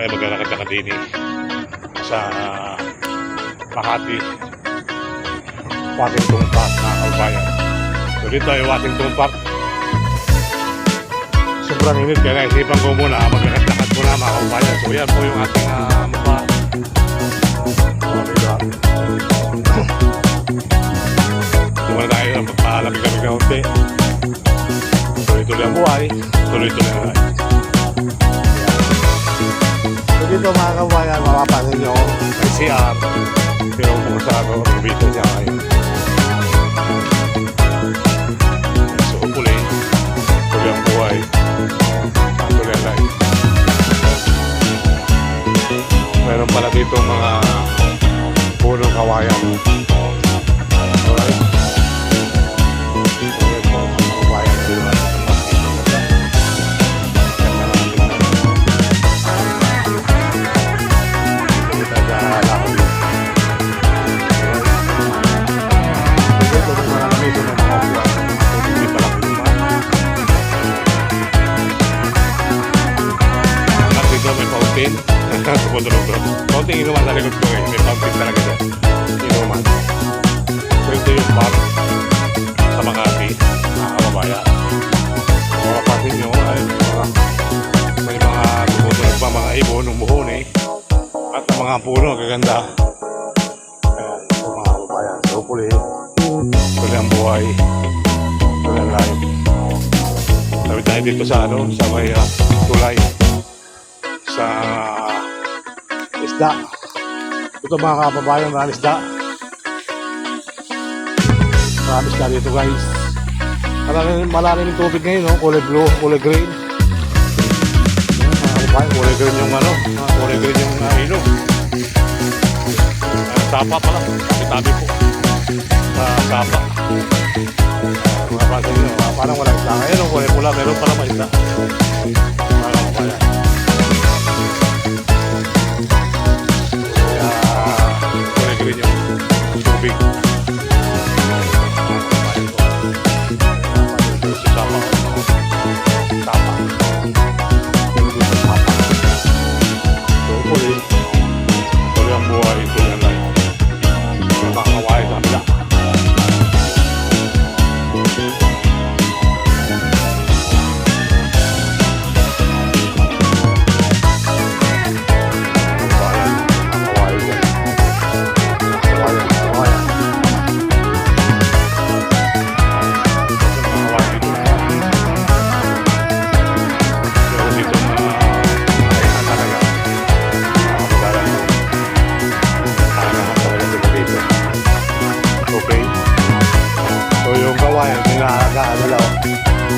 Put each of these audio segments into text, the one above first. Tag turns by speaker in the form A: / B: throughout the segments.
A: Kaya maglalakad-lakad din sa Makati Washington Park, mga kabayan. So dito ay Washington Park. Sobrang init, kaya naisipan ko muna maglalakad-lakad muna, mga kabayan. So yan po yung ating mukha. Tumala tayo na magpalamig-lamig na unti. Tuloy-tuloy ang buhay, tuloy-tuloy ang buhay. So dito, mga kabayan, mapapansin nyo may CR, pero kung sarado ang video niya ngayon. So hopefully, tuloy ang buhay, tuloy ang life. Meron pala dito mga punong kawayan. Alright. Ayan po, mga kawayan dito. Konting inuman sa likod ko eh. May fountain talaga dyan. Inuman. So ito yung park sa Makati, mga kababayan. Mga kapatid nyo ay may mga tumutunog pa mga ibon, umuhon eh. At ang mga puno, kaganda. Ayan, ito mga kababayan. So hopefully, tuloy ang buhay. Tuloy ang life. Sabi tayo dito sa sa may tulay. Sa isda. Ito mga kababayan, maraming isda. Maraming isda dito guys. Malalim yung tubig ngayon, no? Kulay blue, kulay green. Mga kababayan, kulay green yung kulay green yung ilog. Sapa pala, tabi-tabi po. Sapa. Mga kababayan nyo, parang walang isda. Ngayon, kulay pula, meron pala pa isda. Mga kababayan. Tubig. So hopefully, tuloy ang buhay, tuloy ang life. Makakawain sa kabila.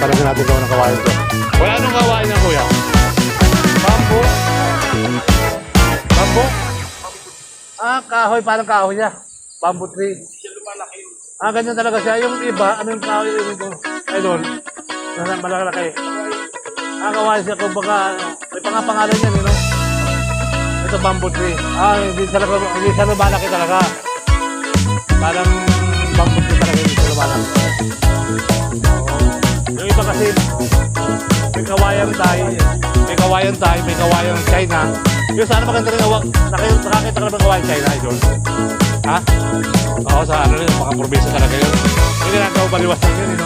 A: Parang natin gawin ng kawain ito. Kuya, anong kawain na kuya? Bambo. Bambo? Kahoy, parang kahoy niya. Bamboo tree. Ganyan talaga siya. Yung iba, anong kahoy yung ito? Ay doon. Malaki. Kawain siya. Kumbaga, may pangalan niya, no? Ito bamboo tree. Hindi siya lumalaki talaga. Parang bamboo tree talaga hindi siya lumalaki. Yung iba kasi may kawayan tayo, may kawayan China. Yung sana maganda rin nakakita ka na ng kawayan China, idol? Ha? Oo, sa rin, mga probinsya talaga yun. Hindi na ikaw baliwas lang yun, no?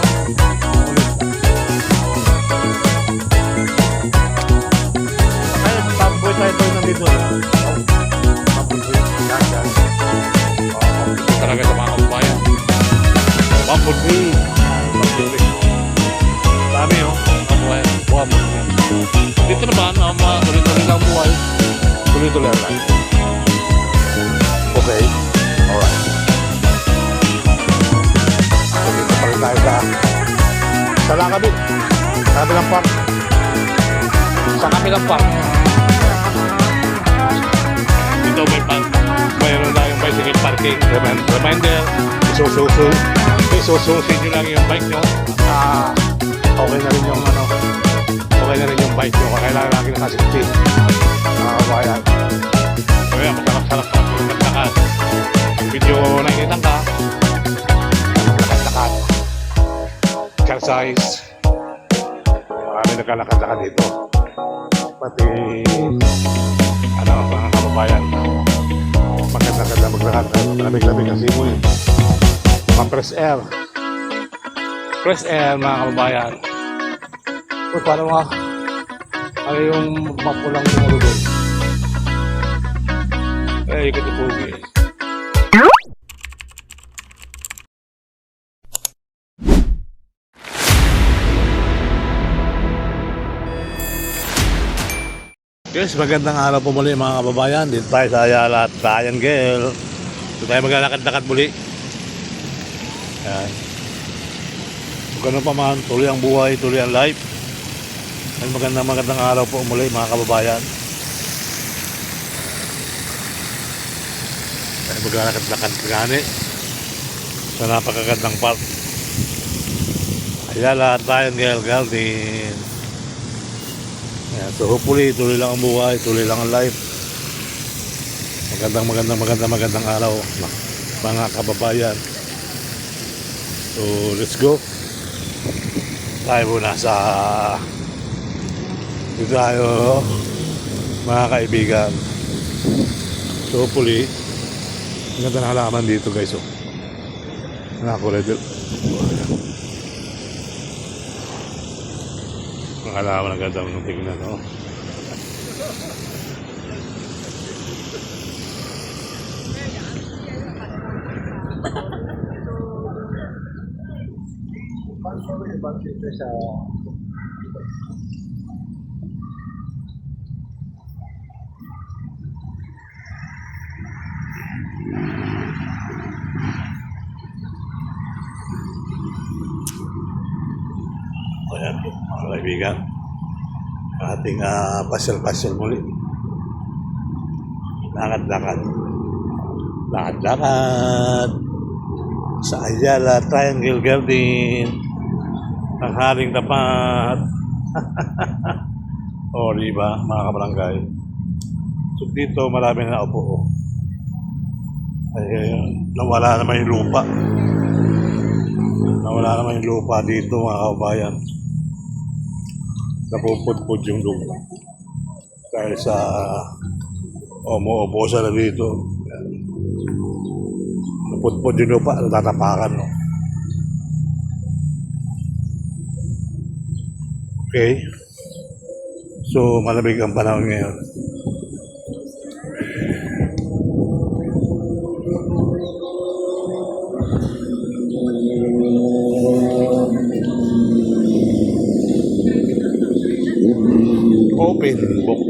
A: Kaya bamboo tayo nandito, no? Bamboo tree, yan. Bamboo talaga sa mga kawayan. Bamboo tree. Dami buhay mo. Dito naman, tuloy-tuloy lang buhay. Tuloy-tuloy lang. Okay. Alright. So dito pa rin tayo sa Lakabit. Sa kabilang park. Sa kabilang park. Dito mayroon tayong bicycle parking. Reminder, isususin nyo lang yung bike nyo. Okay na rin yung bike nyo. Kailangan lagi nakasafety. Kabayan. Kaya masarap-sarap pa yung nagtakas. Yung video nakikita ka, nagtakas. Exercise. Marami nagkalakad-lakad dito. Pati Ano mga kababayan, maganda maglakad, lamig-lamig ang simoy. Mga fresh air mga kababayan. So paano nga ano yung mapulang tumulo doon, ikot yung pugi. Yes, magandang araw po muli mga kababayan. Dito tayo sa Ayala at Triangle. Dito tayo maglalakad-lakad muli. Yan. Kung ganun pa man, tuloy ang buhay, tuloy ang life. Ay magandang araw po muli mga kababayan. Tayo maglalakad-lakad gani sa napakagandang park. Ayala at Triangle Garden. Yeah, so hopefully tuloy lang ang buhay, tuloy lang ang life. Magandang araw mga kababayan. So let's go. Tayo muna sa dito tayo mga kaibigan. So hopefully maganda na halaman dito guys. So nakakulay halaman ang ganda ng tingnan, no? Ayan, mga kaibigan, ating pasyal-pasyal muli. Lakad-lakad sa Ayala Triangle Garden, ang haring tapat. O diba mga kabarangay, so dito marami na upo. Ay, nawala naman yung lupa dito mga kabayan. Napupudpud yung lupa dahil sa umuupo sa dito. Napudpud yung lupa, natatapakan, no? Okay, so malamig ang panahon ngayon. Open book.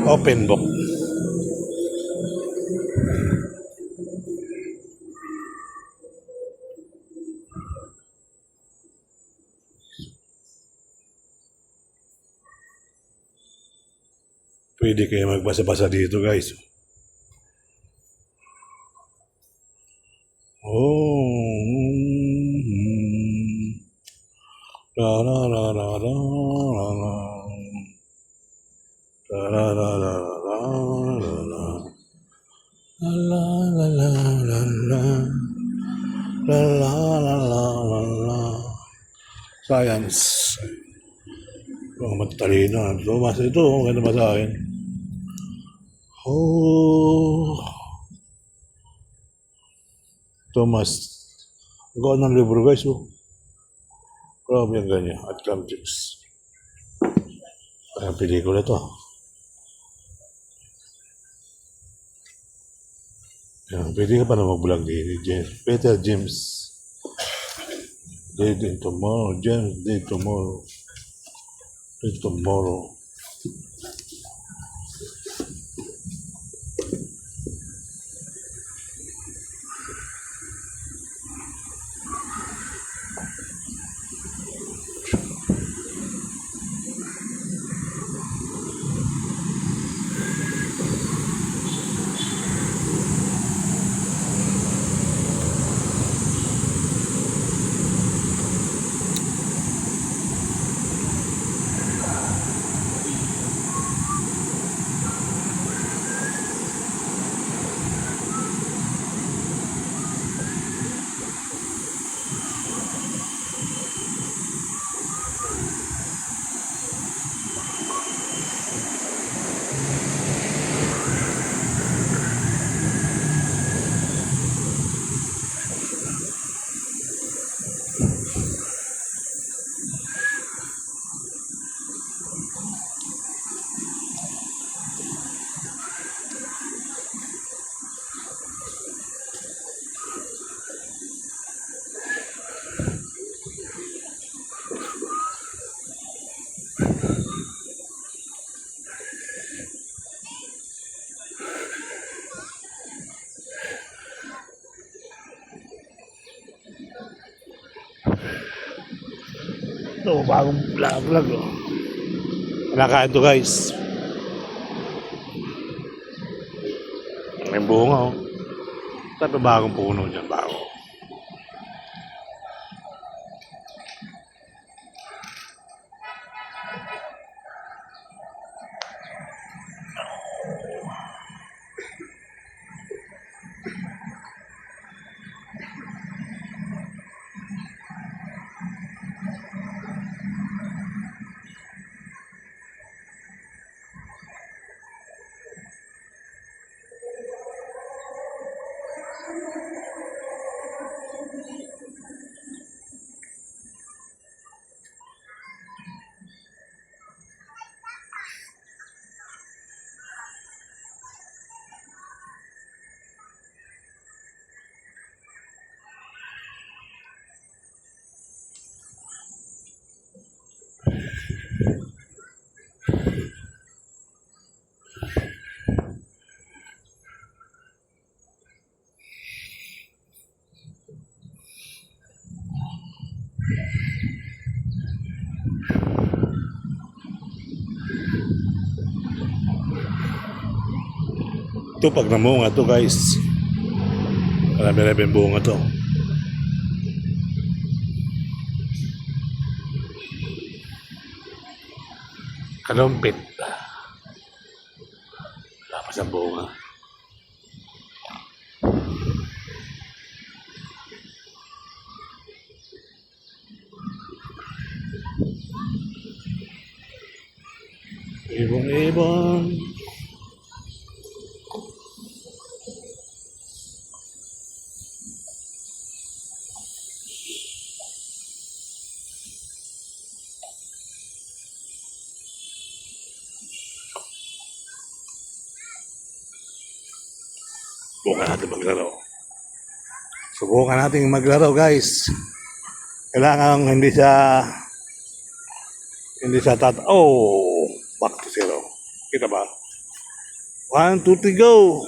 A: Open book. Pwede kayo magbasa-basa dito guys. La la la la la la la. La la la la la la la. La la la la la. La la la la la la. Science. Mga matalino. So, mas ito, maganda ba sa akin? Oh. Thomas. Gawa ng libro guys, oh. Grabe ang ganyan. At Camtics. Ay, ang pelikula to. Yan, pwede ka pa na mag-vlog din. Peter James. Dead in tomorrow. James dead tomorrow. Dead tomorrow. Ito, bagong vlog oh. Kinakain to guys. May bunga oh. Ito bagong puno dyan, bago. Ito pag namunga to guys. Marami-rami bunga to. Kalumpit. Wala pa sa bunga. Ibon-ibon. Subukan natin maglaro. Subukan natin maglaro guys. Kailangan hindi siya oh, back to zero. Kita ba? 1, 2, 3, go!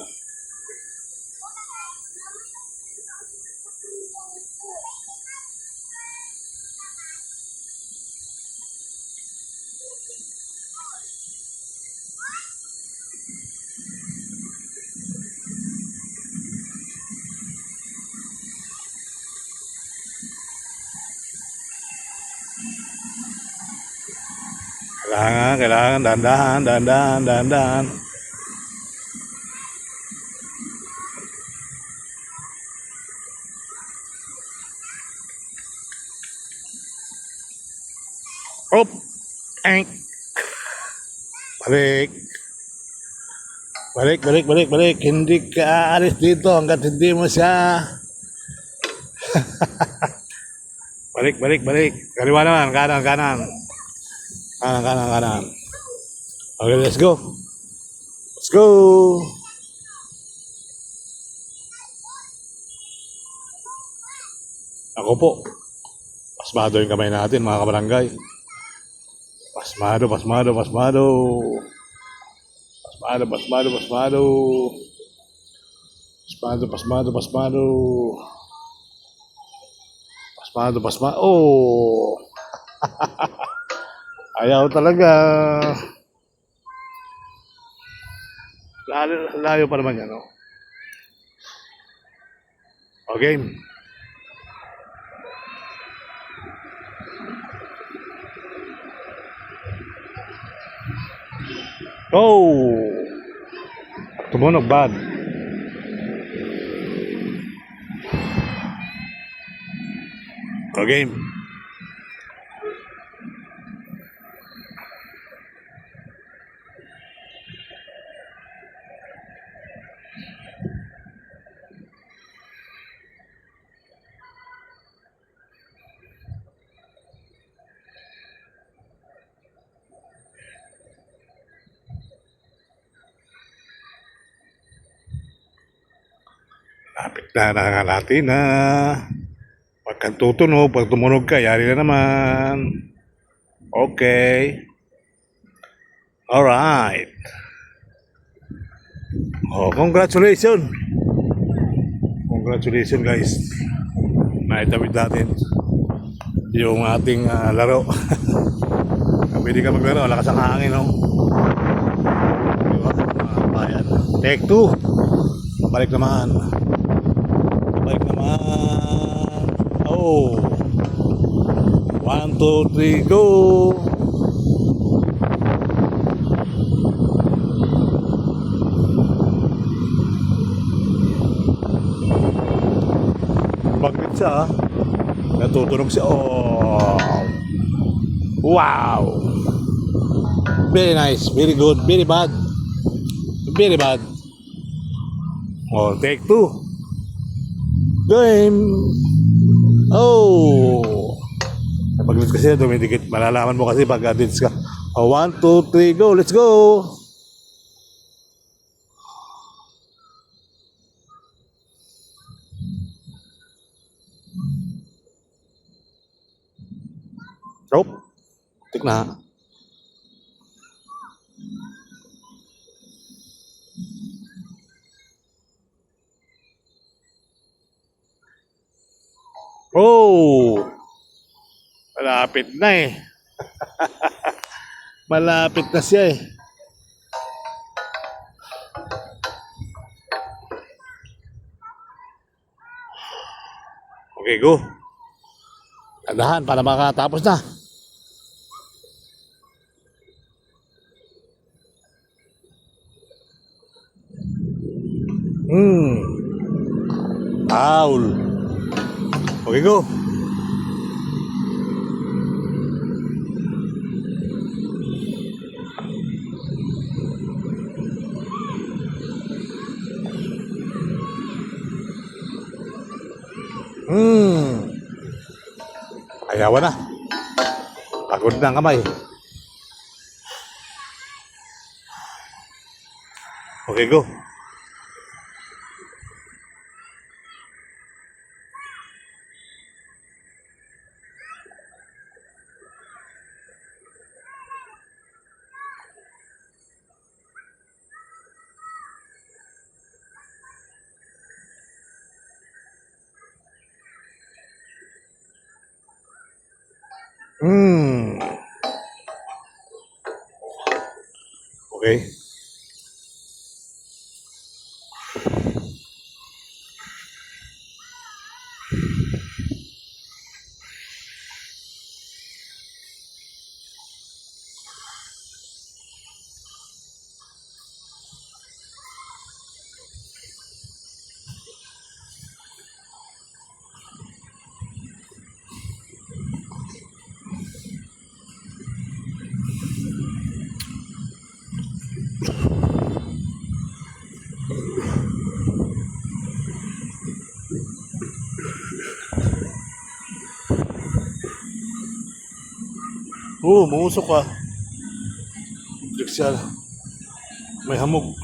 A: Kailangan dahan-dahan. Op! Ank! Balik. Hindi ka aalis dito hanggat hindi mo siya. Balik. Kaliwa naman, kanan. Kanan. Okay, let's go. Ako po. Pasmado yung kamay natin, mga kabarangay. Pasmado. Oh! Ayaw talaga. Layo pa naman yan, no? Okay. Oh! Tumunog bad. Okay. Lapit na natin na. Pagka tutunog, pag tumunog ka, yari na naman. Okay. Alright. Oh, congratulations. Congratulations guys. Naitawid natin yung ating laro. Pwede ka maglaro, lakas ang hangin, no? Diba? Bayan. Take 2. Balik naman. Balik naman. Oh. 1, 2, 3, go! Baglit siya, natutunog siya. Oh! Wow! Very nice, very good, very bad. Very bad. Oh, take 2. Game! Oh! Pag-leads kasi dumidikit, malalaman mo kasi pag leads ka. Oh, 1, 2, 3, go! Let's go! Oh, tik na. Oh! Malapit na eh. Malapit na siya eh. Okay, go. Tandaan para makatapos na. Foul. Okay, go. Ayawan na. Pagod na ang kamay. Okay, go. Okay. Muusok ka. Diksyan. May hamog.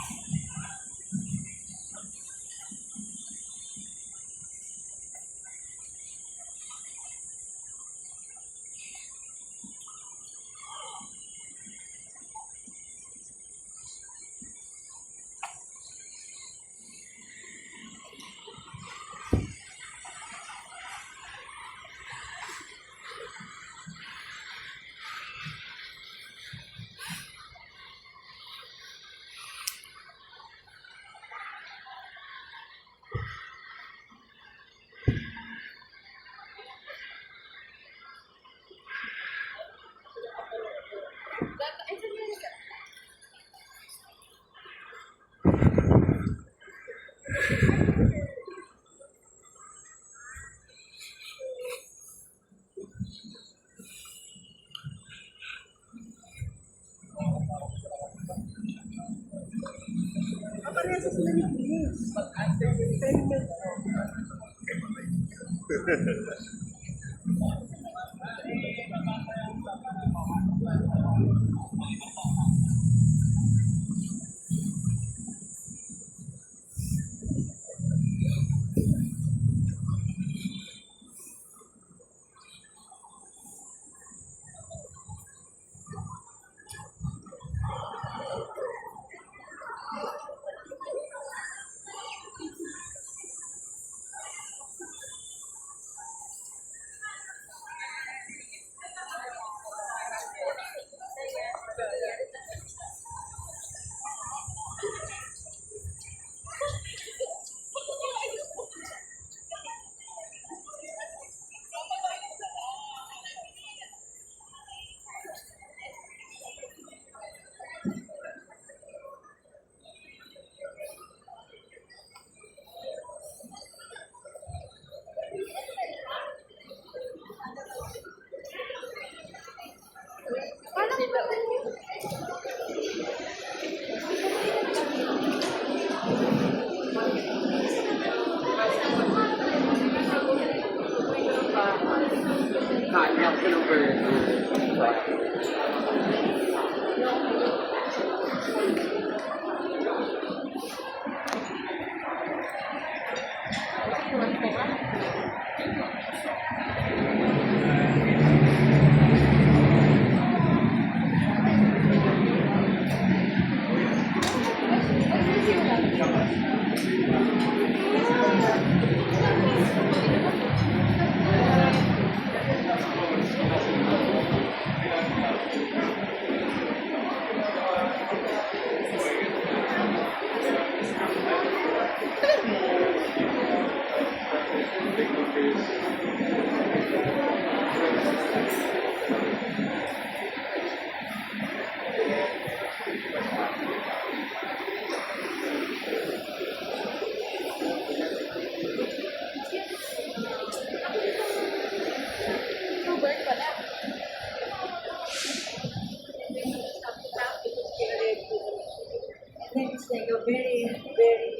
B: Then it's like a very, very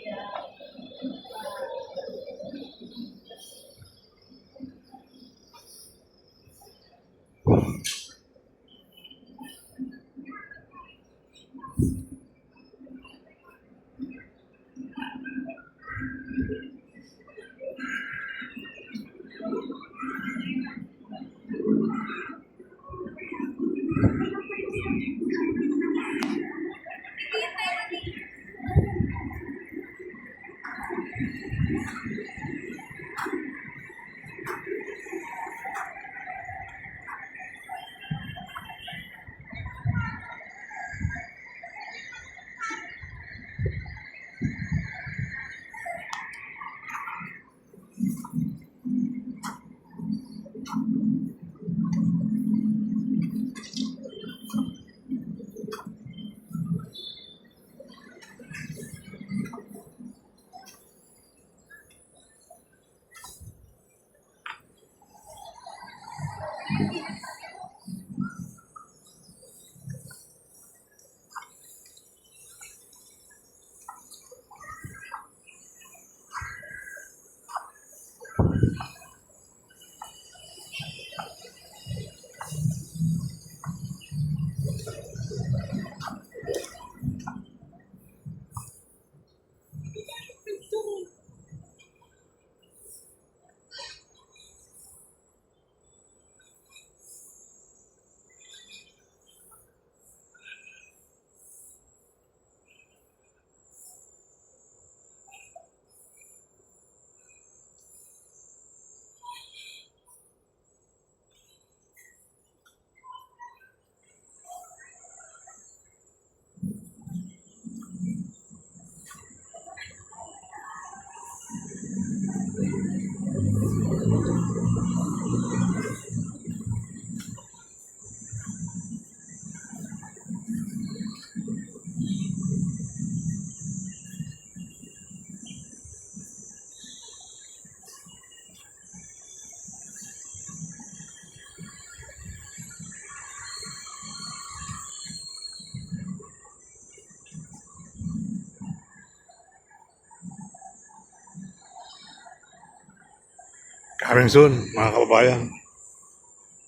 A: Coming soon, mga kababayan.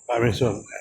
A: Coming soon.